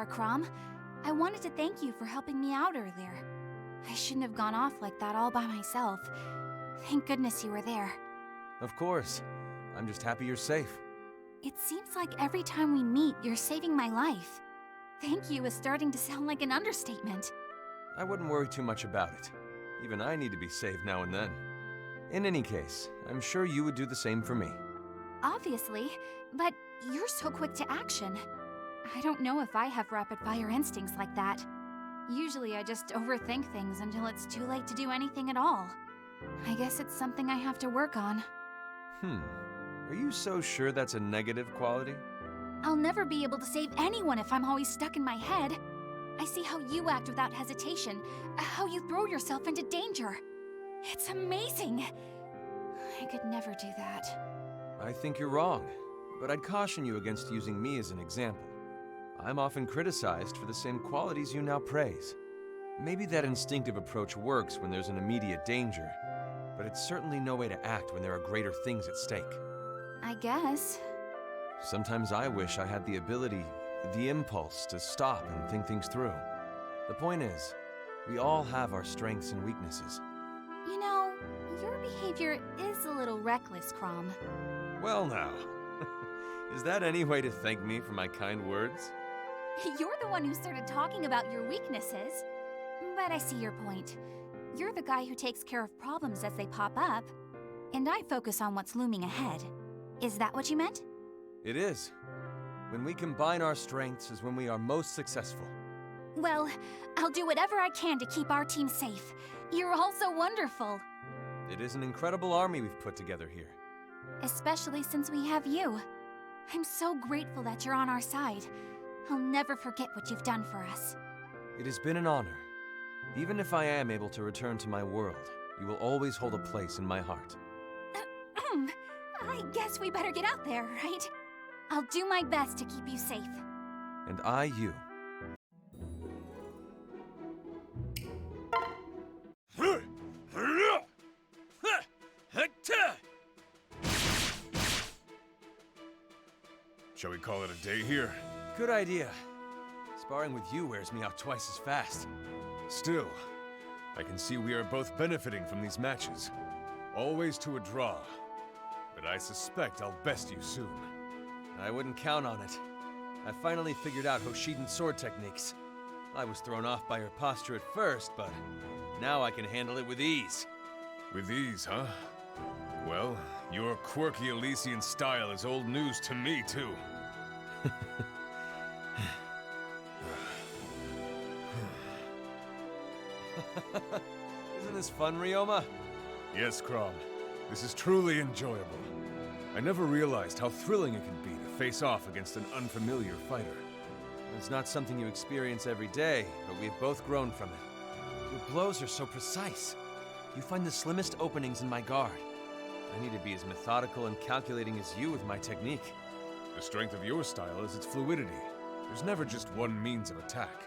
are, Chrom. I wanted to thank you for helping me out earlier. I shouldn't have gone off like that all by myself. Thank goodness you were there. Of course. I'm just happy you're safe. It seems like every time we meet, you're saving my life. Thank you is starting to sound like an understatement. I wouldn't worry too much about it. Even I need to be saved now and then. In any case, I'm sure you would do the same for me. Obviously, but you're so quick to action. I don't know if I have rapid-fire instincts like that. Usually I just overthink things until it's too late to do anything at all. I guess it's something I have to work on. Are you so sure that's a negative quality? I'll never be able to save anyone if I'm always stuck in my head. I see how you act without hesitation, how you throw yourself into danger. It's amazing. I could never do that. I think you're wrong, but I'd caution you against using me as an example. I'm often criticized for the same qualities you now praise. Maybe that instinctive approach works when there's an immediate danger, but it's certainly no way to act when there are greater things at stake. I guess. Sometimes I wish I had the ability, the impulse to stop and think things through. The point is, we all have our strengths and weaknesses. You know, your behavior is a little reckless, Chrom. Well now, is that any way to thank me for my kind words? You're the one who started talking about your weaknesses. But I see your point. You're the guy who takes care of problems as they pop up, and I focus on what's looming ahead. Is that what you meant? It is. When we combine our strengths is when we are most successful. Well, I'll do whatever I can to keep our team safe. You're all so wonderful. It is an incredible army we've put together here. Especially since we have you. I'm so grateful that you're on our side. I'll never forget what you've done for us. It has been an honor. Even if I am able to return to my world, you will always hold a place in my heart. I guess we better get out there, right? I'll do my best to keep you safe. And I you. Shall we call it a day here? Good idea. Sparring with you wears me out twice as fast. Still, I can see we are both benefiting from these matches. Always to a draw. But I suspect I'll best you soon. I wouldn't count on it. I finally figured out Hoshiden's sword techniques. I was thrown off by her posture at first, but now I can handle it with ease. With ease, huh? Well, your quirky Elysian style is old news to me, too. Isn't this fun, Ryoma? Yes, Chrom. This is truly enjoyable. I never realized how thrilling it can be to face off against an unfamiliar fighter. It's not something you experience every day, but we've both grown from it. Your blows are so precise. You find the slimmest openings in my guard. I need to be as methodical and calculating as you with my technique. The strength of your style is its fluidity. There's never just one means of attack.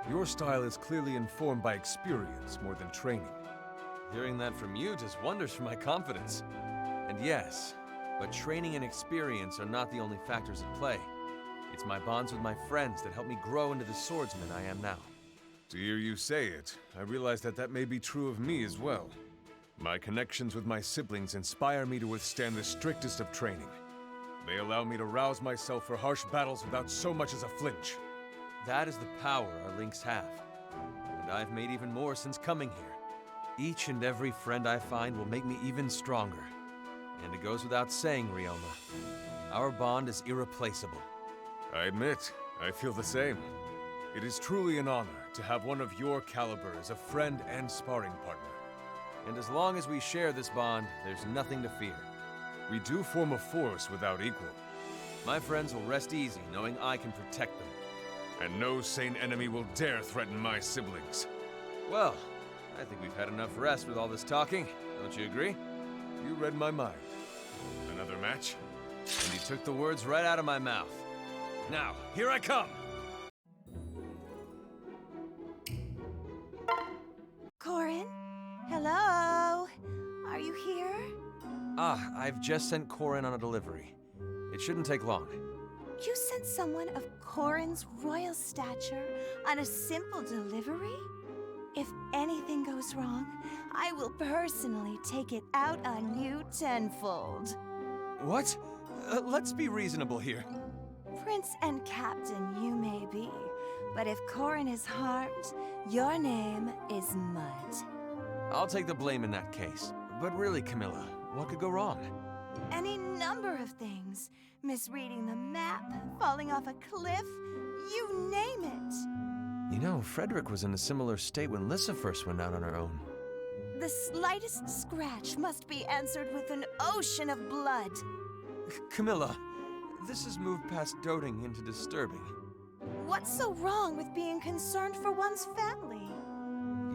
Your style is clearly informed by experience more than training. Hearing that from you does wonders for my confidence. And yes, but training and experience are not the only factors at play. It's my bonds with my friends that help me grow into the swordsman I am now. To hear you say it, I realize that that may be true of me as well. My connections with my siblings inspire me to withstand the strictest of training. They allow me to rouse myself for harsh battles without so much as a flinch. That is the power our links have. And I've made even more since coming here. Each and every friend I find will make me even stronger. And it goes without saying, Ryoma, our bond is irreplaceable. I admit, I feel the same. It is truly an honor to have one of your caliber as a friend and sparring partner. And as long as we share this bond, there's nothing to fear. We do form a force without equal. My friends will rest easy knowing I can protect them. And no sane enemy will dare threaten my siblings. Well, I think we've had enough rest with all this talking. Don't you agree? You read my mind. Another match? And you took the words right out of my mouth. Now, here I come! Corin? Hello? Are you here? Ah, I've just sent Corin on a delivery. It shouldn't take long. You sent someone of Corin's royal stature on a simple delivery? If anything goes wrong, I will personally take it out on you tenfold. What? Let's be reasonable here. Prince and Captain you may be, but if Corin is harmed, your name is mud. I'll take the blame in that case. But really, Camilla, what could go wrong? Any number of things. Misreading the map, falling off a cliff, you name it. You know, Frederick was in a similar state when Lissa first went out on her own. The slightest scratch must be answered with an ocean of blood. Camilla, this has moved past doting into disturbing. What's so wrong with being concerned for one's family?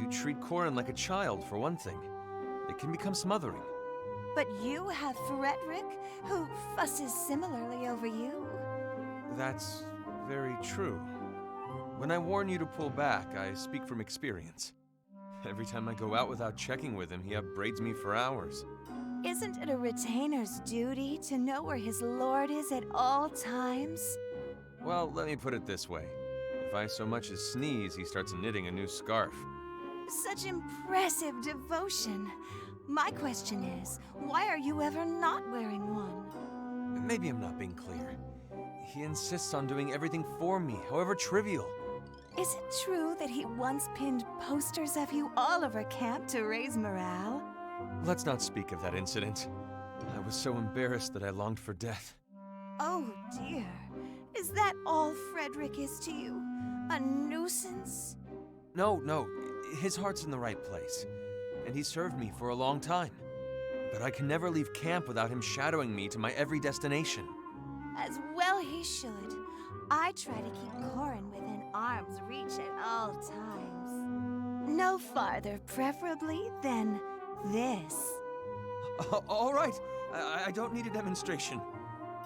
You treat Corin like a child, for one thing. It can become smothering. But you have Frederick, who fusses similarly over you. That's very true. When I warn you to pull back, I speak from experience. Every time I go out without checking with him, he upbraids me for hours. Isn't it a retainer's duty to know where his lord is at all times? Well, let me put it this way. If I so much as sneeze, he starts knitting a new scarf. Such impressive devotion. My question is, why are you ever not wearing one? Maybe I'm not being clear. He insists on doing everything for me, however trivial. Is it true that he once pinned posters of you all over camp to raise morale? Let's not speak of that incident. I was so embarrassed that I longed for death. Oh dear. Is that all Frederick is to you? A nuisance? No, his heart's in the right place. And he served me for a long time. But I can never leave camp without him shadowing me to my every destination. As well he should. I try to keep Corin within arm's reach at all times. No farther, preferably, than this. All right, I don't need a demonstration.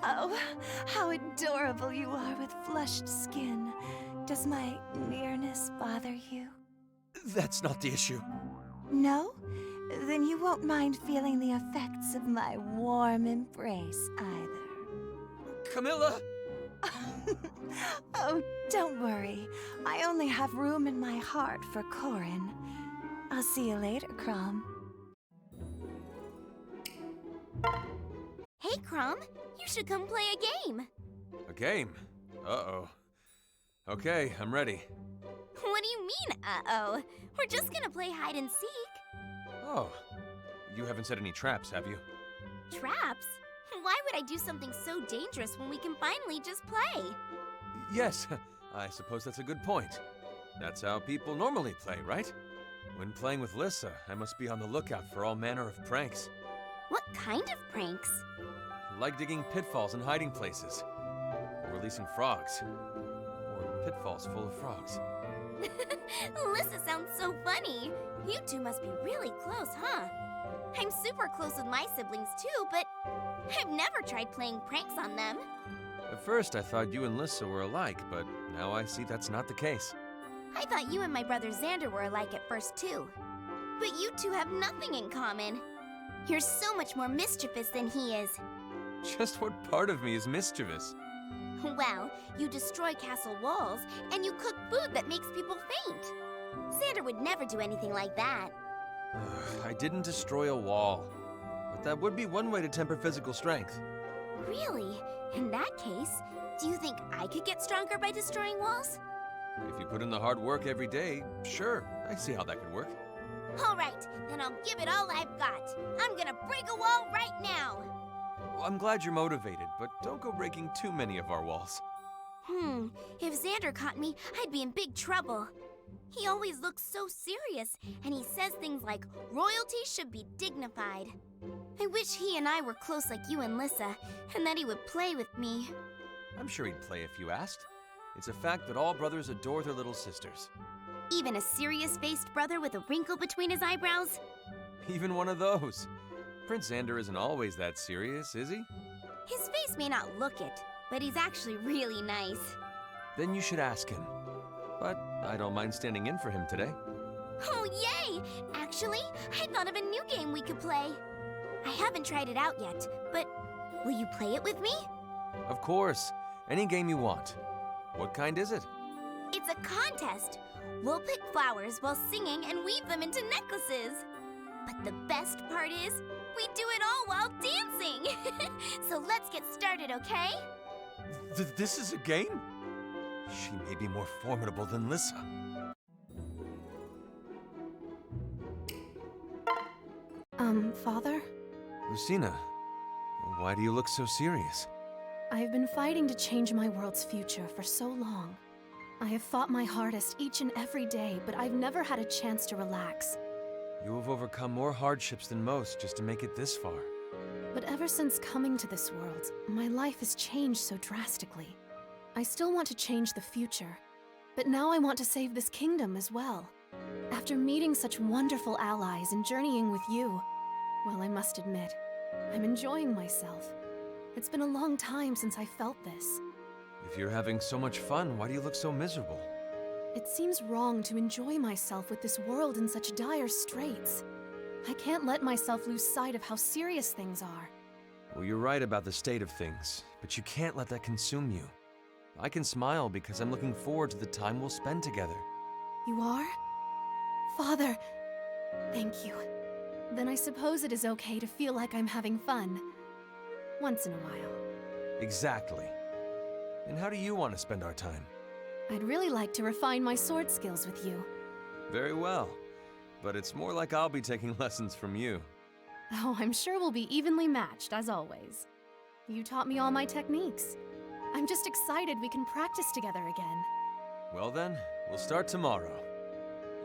Oh, how adorable you are with flushed skin. Does my nearness bother you? That's not the issue. No? Then you won't mind feeling the effects of my warm embrace either. Camilla! Oh, don't worry. I only have room in my heart for Corin. I'll see you later, Chrom. Hey, Chrom, you should come play a game. A game? Uh-oh. Okay, I'm ready. What do you mean, uh-oh? We're just gonna play hide and seek. Oh, you haven't set any traps, have you? Traps? Why would I do something so dangerous when we can finally just play? Yes, I suppose that's a good point. That's how people normally play, right? When playing with Lissa, I must be on the lookout for all manner of pranks. What kind of pranks? Like digging pitfalls and hiding places. Or releasing frogs. Or pitfalls full of frogs. Alyssa sounds so funny. You two must be really close, huh? I'm super close with my siblings too, but I've never tried playing pranks on them. At first, I thought you and Lissa were alike, but now I see that's not the case. I thought you and my brother Xander were alike at first too. But you two have nothing in common. You're so much more mischievous than he is. Just what part of me is mischievous? Well, you destroy castle walls, and you cook food that makes people faint. Xander would never do anything like that. I didn't destroy a wall. But that would be one way to temper physical strength. Really? In that case, do you think I could get stronger by destroying walls? If you put in the hard work every day, sure, I see how that could work. All right, then I'll give it all I've got. I'm gonna break a wall right now. Well, I'm glad you're motivated, but don't go breaking too many of our walls. If Xander caught me, I'd be in big trouble. He always looks so serious, and he says things like, royalty should be dignified. I wish he and I were close like you and Lissa, and that he would play with me. I'm sure he'd play if you asked. It's a fact that all brothers adore their little sisters. Even a serious-faced brother with a wrinkle between his eyebrows? Even one of those. Prince Xander isn't always that serious, is he? His face may not look it, but he's actually really nice. Then you should ask him. But I don't mind standing in for him today. Oh, yay! Actually, I thought of a new game we could play. I haven't tried it out yet, but will you play it with me? Of course. Any game you want. What kind is it? It's a contest. We'll pick flowers while singing and weave them into necklaces. But the best part is, we do it all while dancing. So let's get started, okay? This is a game? She may be more formidable than Lissa. Father? Lucina, why do you look so serious? I have been fighting to change my world's future for so long. I have fought my hardest each and every day, but I've never had a chance to relax. You have overcome more hardships than most just to make it this far. But ever since coming to this world, my life has changed so drastically. I still want to change the future, but now I want to save this kingdom as well. After meeting such wonderful allies and journeying with you, well, I must admit, I'm enjoying myself. It's been a long time since I felt this. If you're having so much fun, why do you look so miserable? It seems wrong to enjoy myself with this world in such dire straits. I can't let myself lose sight of how serious things are. Well, you're right about the state of things, but you can't let that consume you. I can smile because I'm looking forward to the time we'll spend together. You are? Father, thank you. Then I suppose it is okay to feel like I'm having fun. Once in a while. Exactly. And how do you want to spend our time? I'd really like to refine my sword skills with you. Very well. But it's more like I'll be taking lessons from you. Oh, I'm sure we'll be evenly matched, as always. You taught me all my techniques. I'm just excited we can practice together again. Well then, we'll start tomorrow.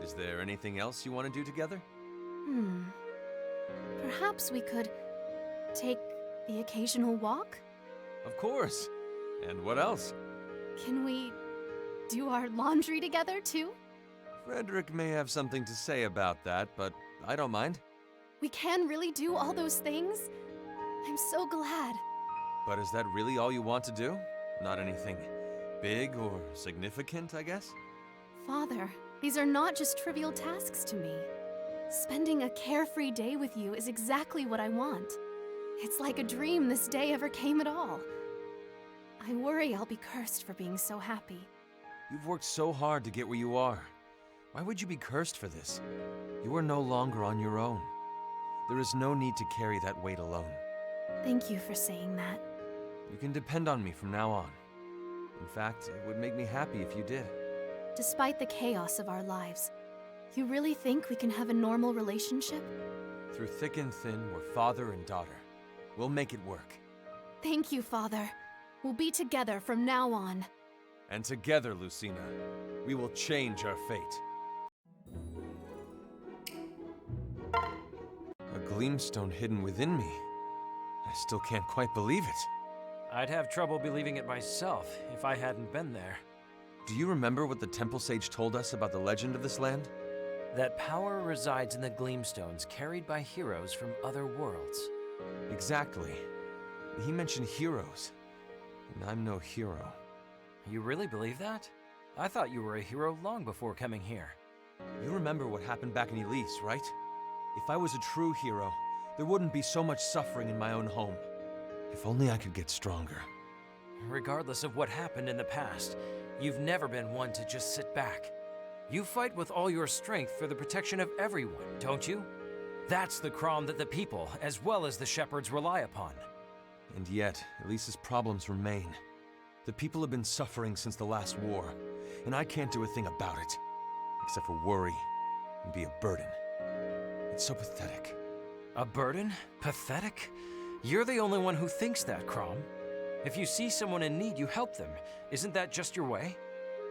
Is there anything else you want to do together? Perhaps we could take the occasional walk? Of course. And what else? Can we do our laundry together, too? Frederick may have something to say about that, but I don't mind. We can really do all those things? I'm so glad. But is that really all you want to do? Not anything big or significant, I guess? Father, these are not just trivial tasks to me. Spending a carefree day with you is exactly what I want. It's like a dream this day ever came at all. I worry I'll be cursed for being so happy. You've worked so hard to get where you are. Why would you be cursed for this? You are no longer on your own. There is no need to carry that weight alone. Thank you for saying that. You can depend on me from now on. In fact, it would make me happy if you did. Despite the chaos of our lives, you really think we can have a normal relationship? Through thick and thin, we're father and daughter. We'll make it work. Thank you, Father. We'll be together from now on. And together, Lucina, we will change our fate. A gleamstone hidden within me. I still can't quite believe it. I'd have trouble believing it myself if I hadn't been there. Do you remember what the Temple Sage told us about the legend of this land? That power resides in the gleamstones carried by heroes from other worlds. Exactly. He mentioned heroes. And I'm no hero. You really believe that? I thought you were a hero long before coming here. You remember what happened back in Elise, right? If I was a true hero, there wouldn't be so much suffering in my own home. If only I could get stronger. Regardless of what happened in the past, you've never been one to just sit back. You fight with all your strength for the protection of everyone, don't you? That's the Chrom that the people, as well as the shepherds, rely upon. And yet, Elise's problems remain. The people have been suffering since the last war, and I can't do a thing about it, except for worry and be a burden. It's so pathetic. A burden? Pathetic? You're the only one who thinks that, Chrom. If you see someone in need, you help them. Isn't that just your way?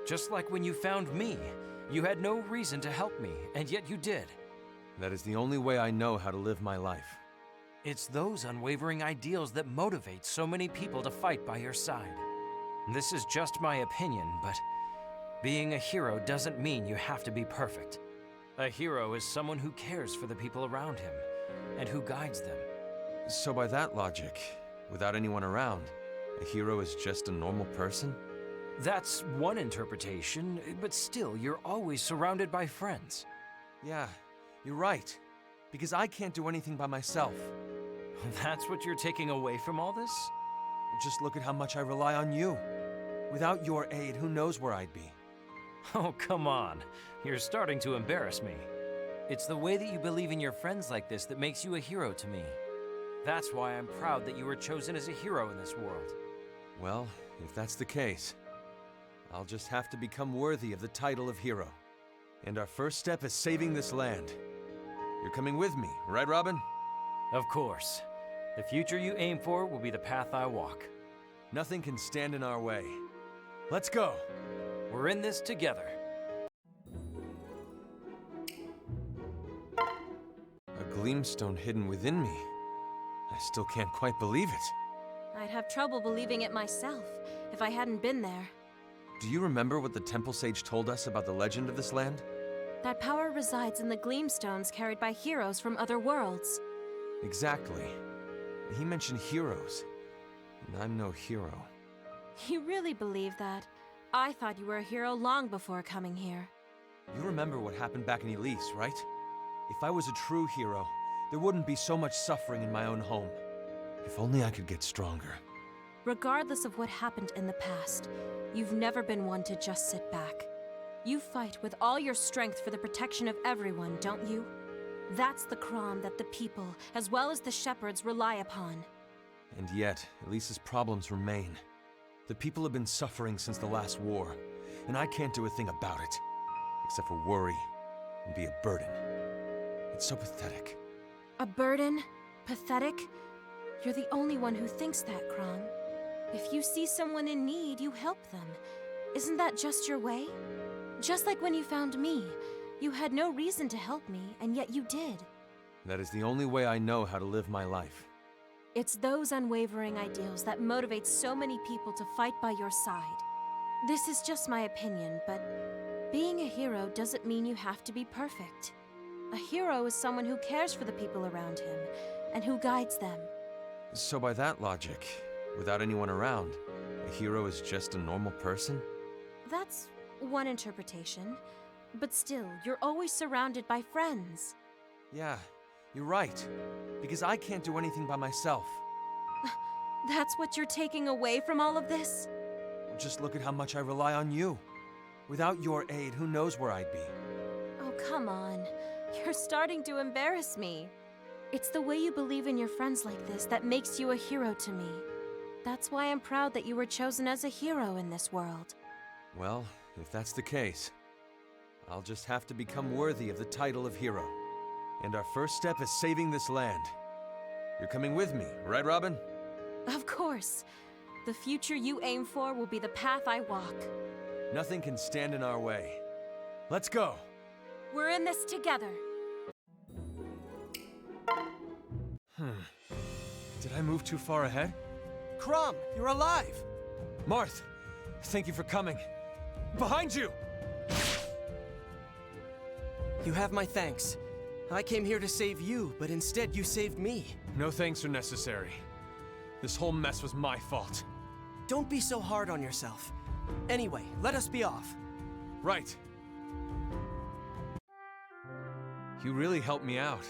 Just like when you found me. You had no reason to help me, and yet you did. That is the only way I know how to live my life. It's those unwavering ideals that motivate so many people to fight by your side. This is just my opinion, but being a hero doesn't mean you have to be perfect. A hero is someone who cares for the people around him, and who guides them. So by that logic, without anyone around, a hero is just a normal person? That's one interpretation, but still, you're always surrounded by friends. Yeah, you're right. Because I can't do anything by myself. That's what you're taking away from all this? Just look at how much I rely on you. Without your aid, who knows where I'd be? Oh, come on. You're starting to embarrass me. It's the way that you believe in your friends like this that makes you a hero to me. That's why I'm proud that you were chosen as a hero in this world. Well, if that's the case, I'll just have to become worthy of the title of hero. And our first step is saving this land. You're coming with me, right, Robin? Of course. The future you aim for will be the path I walk. Nothing can stand in our way. Let's go! We're in this together. A gleamstone hidden within me. I still can't quite believe it. I'd have trouble believing it myself if I hadn't been there. Do you remember what the Temple Sage told us about the legend of this land? That power resides in the gleamstones carried by heroes from other worlds. Exactly. He mentioned heroes, and I'm no hero. You really believe that? I thought you were a hero long before coming here. You remember what happened back in Elise, right? If I was a true hero, there wouldn't be so much suffering in my own home. If only I could get stronger. Regardless of what happened in the past, you've never been one to just sit back. You fight with all your strength for the protection of everyone, don't you? That's the Chrom that the people, as well as the shepherds, rely upon. And yet, Elise's problems remain. The people have been suffering since the last war, and I can't do a thing about it, except for worry and be a burden. It's so pathetic. A burden? Pathetic? You're the only one who thinks that, Chrom. If you see someone in need, you help them. Isn't that just your way? Just like when you found me. You had no reason to help me, and yet you did. That is the only way I know how to live my life. It's those unwavering ideals that motivate so many people to fight by your side. This is just my opinion, but being a hero doesn't mean you have to be perfect. A hero is someone who cares for the people around him, and who guides them. So by that logic, without anyone around, a hero is just a normal person? That's one interpretation. But still, you're always surrounded by friends. Yeah, you're right. Because I can't do anything by myself. That's what you're taking away from all of this? Just look at how much I rely on you. Without your aid, who knows where I'd be? Oh, come on. You're starting to embarrass me. It's the way you believe in your friends like this that makes you a hero to me. That's why I'm proud that you were chosen as a hero in this world. Well, if that's the case, I'll just have to become worthy of the title of hero. And our first step is saving this land. You're coming with me, right, Robin? Of course. The future you aim for will be the path I walk. Nothing can stand in our way. Let's go! We're in this together. Did I move too far ahead? Chrom, you're alive! Marth, thank you for coming. Behind you! You have my thanks. I came here to save you, but instead you saved me. No thanks are necessary. This whole mess was my fault. Don't be so hard on yourself. Anyway, let us be off. Right. You really helped me out.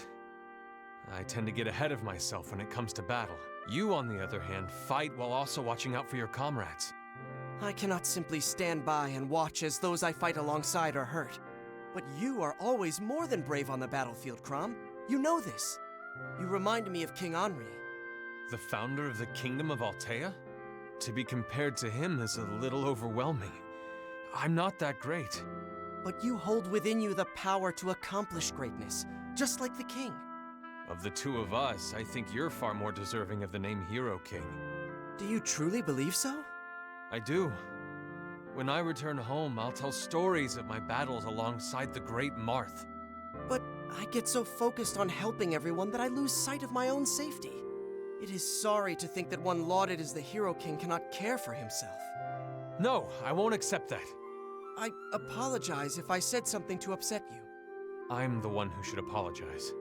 I tend to get ahead of myself when it comes to battle. You, on the other hand, fight while also watching out for your comrades. I cannot simply stand by and watch as those I fight alongside are hurt. But you are always more than brave on the battlefield, Chrom. You know this. You remind me of King Henri. The founder of the Kingdom of Altea? To be compared to him is a little overwhelming. I'm not that great. But you hold within you the power to accomplish greatness, just like the king. Of the two of us, I think you're far more deserving of the name Hero King. Do you truly believe so? I do. When I return home, I'll tell stories of my battles alongside the great Marth. But I get so focused on helping everyone that I lose sight of my own safety. It is sorry to think that one lauded as the Hero King cannot care for himself. No, I won't accept that. I apologize if I said something to upset you. I'm the one who should apologize.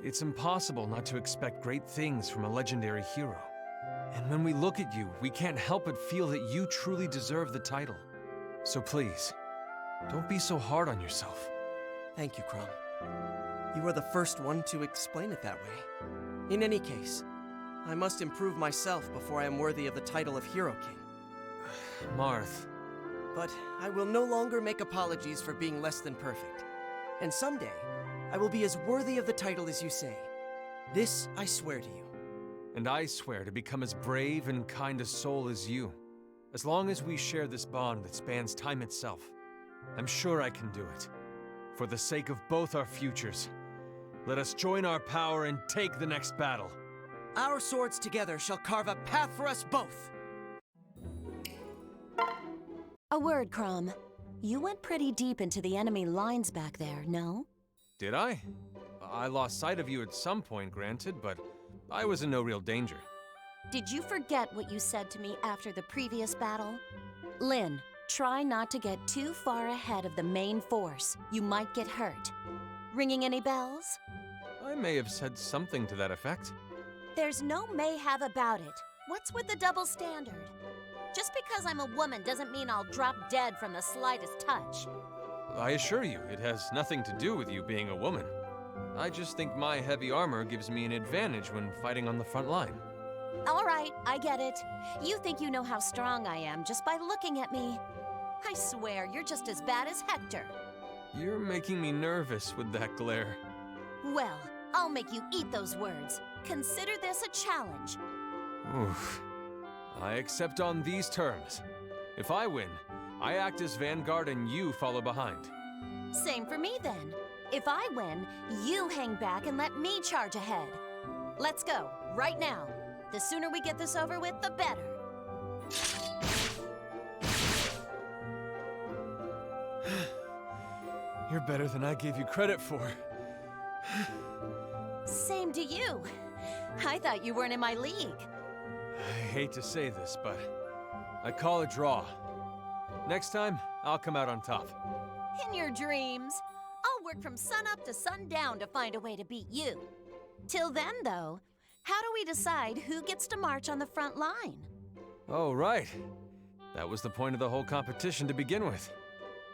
It's impossible not to expect great things from a legendary hero. And when we look at you, we can't help but feel that you truly deserve the title. So please, don't be so hard on yourself. Thank you, Chrom. You are the first one to explain it that way. In any case, I must improve myself before I am worthy of the title of Hero King. Marth. But I will no longer make apologies for being less than perfect. And someday, I will be as worthy of the title as you say. This I swear to you. And I swear to become as brave and kind a soul as you. As long as we share this bond that spans time itself, I'm sure I can do it. For the sake of both our futures, let us join our power and take the next battle. Our swords together shall carve a path for us both. A word, Chrom. You went pretty deep into the enemy lines back there, no? Did I? I lost sight of you at some point, granted, but I was in no real danger. Did you forget what you said to me after the previous battle? Lynn, try not to get too far ahead of the main force. You might get hurt. Ringing any bells? I may have said something to that effect. There's no may have about it. What's with the double standard? Just because I'm a woman doesn't mean I'll drop dead from the slightest touch. I assure you, it has nothing to do with you being a woman. I just think my heavy armor gives me an advantage when fighting on the front line. All right, I get it. You think you know how strong I am just by looking at me. I swear, you're just as bad as Hector. You're making me nervous with that glare. Well, I'll make you eat those words. Consider this a challenge. Oof. I accept on these terms. If I win, I act as vanguard and you follow behind. Same for me then. If I win, you hang back and let me charge ahead. Let's go, right now. The sooner we get this over with, the better. You're better than I gave you credit for. Same to you. I thought you weren't in my league. I hate to say this, but I call it draw. Next time, I'll come out on top. In your dreams. I'll work from sunup to sundown to find a way to beat you. Till then, though, how do we decide who gets to march on the front line? Oh, right. That was the point of the whole competition to begin with.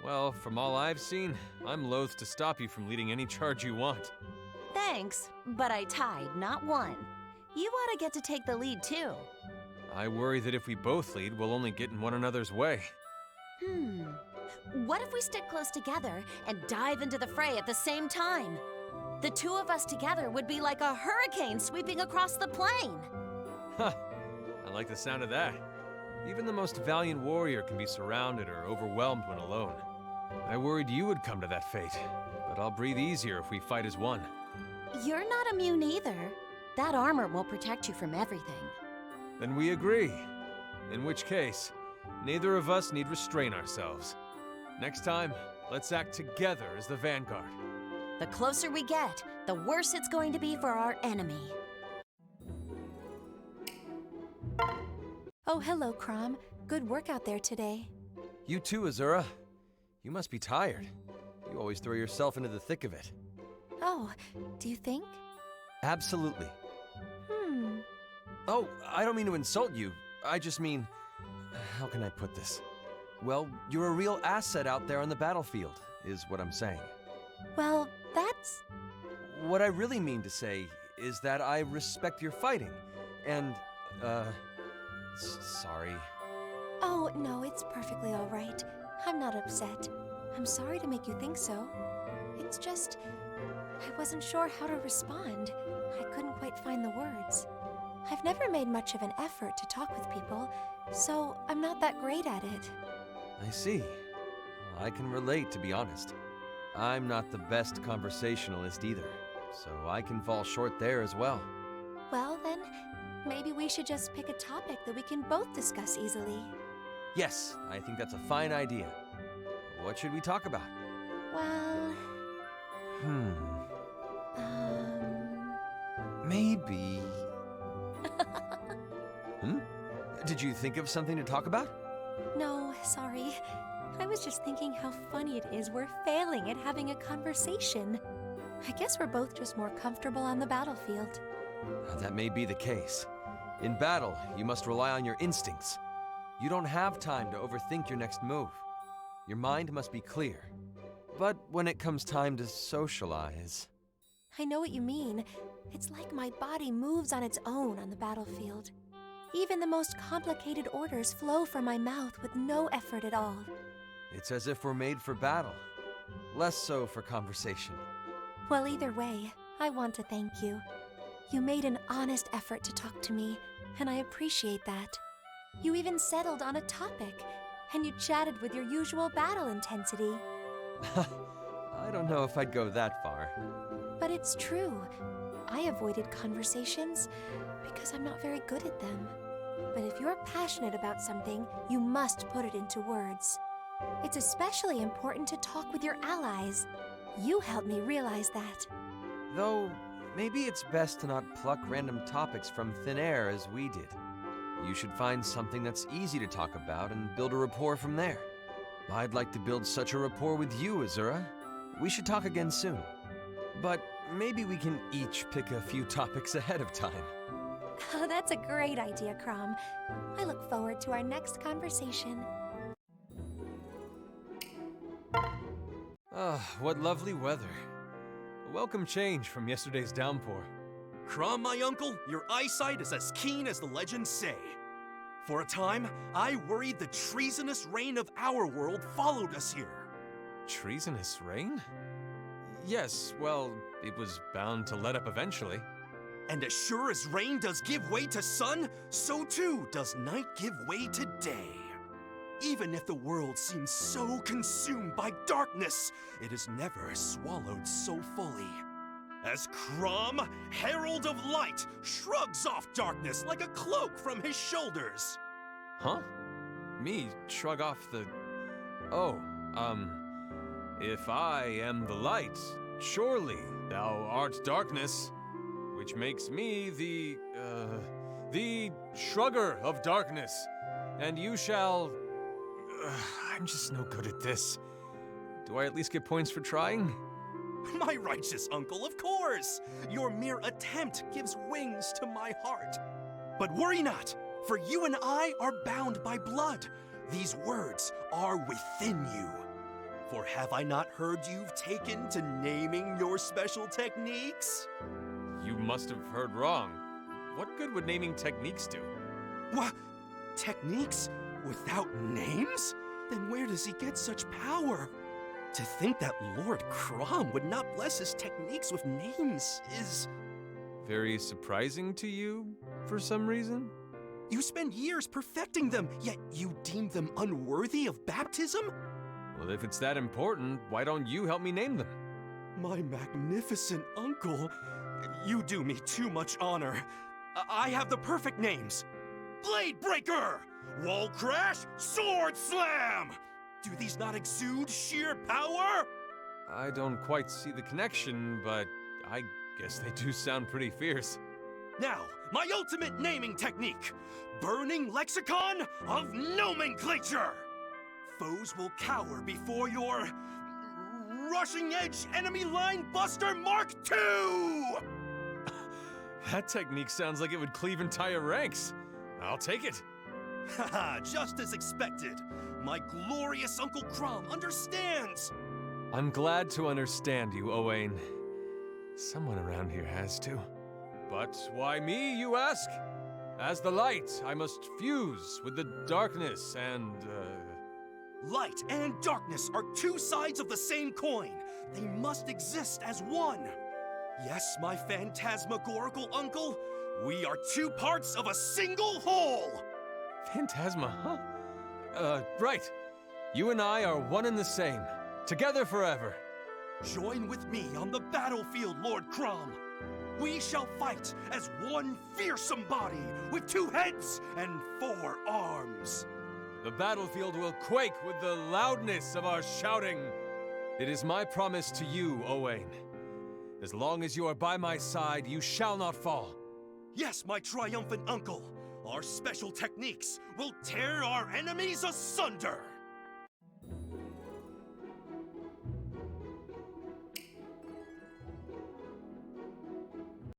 Well, from all I've seen, I'm loath to stop you from leading any charge you want. Thanks, but I tied, not won. You ought to get to take the lead, too. I worry that if we both lead, we'll only get in one another's way. What if we stick close together and dive into the fray at the same time? The two of us together would be like a hurricane sweeping across the plain. Huh. I like the sound of that. Even the most valiant warrior can be surrounded or overwhelmed when alone. I worried you would come to that fate, but I'll breathe easier if we fight as one. You're not immune either. That armor won't protect you from everything. Then we agree. In which case, neither of us need restrain ourselves. Next time, let's act together as the vanguard. The closer we get, the worse it's going to be for our enemy. Oh, hello, Chrom. Good work out there today. You too, Azura. You must be tired. You always throw yourself into the thick of it. Oh, do you think? Absolutely. Oh, I don't mean to insult you. I just mean... how can I put this? Well, you're a real asset out there on the battlefield, is what I'm saying. Well, that's... What I really mean to say is that I respect your fighting, and, sorry. Oh, no, it's perfectly all right. I'm not upset. I'm sorry to make you think so. It's just... I wasn't sure how to respond. I couldn't quite find the words. I've never made much of an effort to talk with people, so I'm not that great at it. I see. I can relate, to be honest. I'm not the best conversationalist either, so I can fall short there as well. Well, then, maybe we should just pick a topic that we can both discuss easily. Yes, I think that's a fine idea. What should we talk about? Well... Maybe... Did you think of something to talk about? No, sorry. I was just thinking how funny it is we're failing at having a conversation. I guess we're both just more comfortable on the battlefield. That may be the case. In battle, you must rely on your instincts. You don't have time to overthink your next move. Your mind must be clear. But when it comes time to socialize... I know what you mean. It's like my body moves on its own on the battlefield. Even the most complicated orders flow from my mouth with no effort at all. It's as if we're made for battle. Less so for conversation. Well, either way, I want to thank you. You made an honest effort to talk to me, and I appreciate that. You even settled on a topic, and you chatted with your usual battle intensity. I don't know if I'd go that far. But it's true. I avoided conversations because I'm not very good at them. But if you're passionate about something, you must put it into words. It's especially important to talk with your allies. You helped me realize that. Though, maybe it's best to not pluck random topics from thin air as we did. You should find something that's easy to talk about and build a rapport from there. I'd like to build such a rapport with you, Azura. We should talk again soon. But maybe we can each pick a few topics ahead of time. Oh, that's a great idea, Chrom. I look forward to our next conversation. What lovely weather. A welcome change from yesterday's downpour. Chrom, my uncle, your eyesight is as keen as the legends say. For a time, I worried the treasonous reign of our world followed us here. Treasonous reign? Yes, well, it was bound to let up eventually. And as sure as rain does give way to sun, so too does night give way to day. Even if the world seems so consumed by darkness, it is never swallowed so fully. As Chrom, Herald of Light, shrugs off darkness like a cloak from his shoulders. Huh? Me shrug off the... Oh, if I am the light, surely thou art darkness, which makes me the shrugger of darkness, and you shall... I'm just no good at this. Do I at least get points for trying? My righteous uncle, of course! Your mere attempt gives wings to my heart. But worry not, for you and I are bound by blood. These words are within you. For have I not heard you've taken to naming your special techniques? You must have heard wrong. What good would naming techniques do? What? Techniques? Without names? Then where does he get such power? To think that Lord Chrom would not bless his techniques with names is... Very surprising to you, for some reason? You spend years perfecting them, yet you deem them unworthy of baptism? Well, if it's that important, why don't you help me name them? My magnificent uncle, you do me too much honor. I have the perfect names. Blade Breaker! Wall Crash! Sword Slam! Do these not exude sheer power? I don't quite see the connection, but I guess they do sound pretty fierce. Now, my ultimate naming technique. Burning Lexicon of Nomenclature! Foes will cower before your... Rushing Edge Enemy Line Buster Mark II! That technique sounds like it would cleave entire ranks. I'll take it. Haha, just as expected. My glorious Uncle Chrom understands! I'm glad to understand you, Owain. Someone around here has to. But why me, you ask? As the light, I must fuse with the darkness and, Light and darkness are two sides of the same coin. They must exist as one. Yes, my phantasmagorical uncle, we are two parts of a single whole! Phantasma, huh? Right. You and I are one and the same. Together forever. Join with me on the battlefield, Lord Chrom. We shall fight as one fearsome body with 2 heads and 4 arms. The battlefield will quake with the loudness of our shouting. It is my promise to you, Owain. As long as you are by my side, you shall not fall. Yes, my triumphant uncle. Our special techniques will tear our enemies asunder.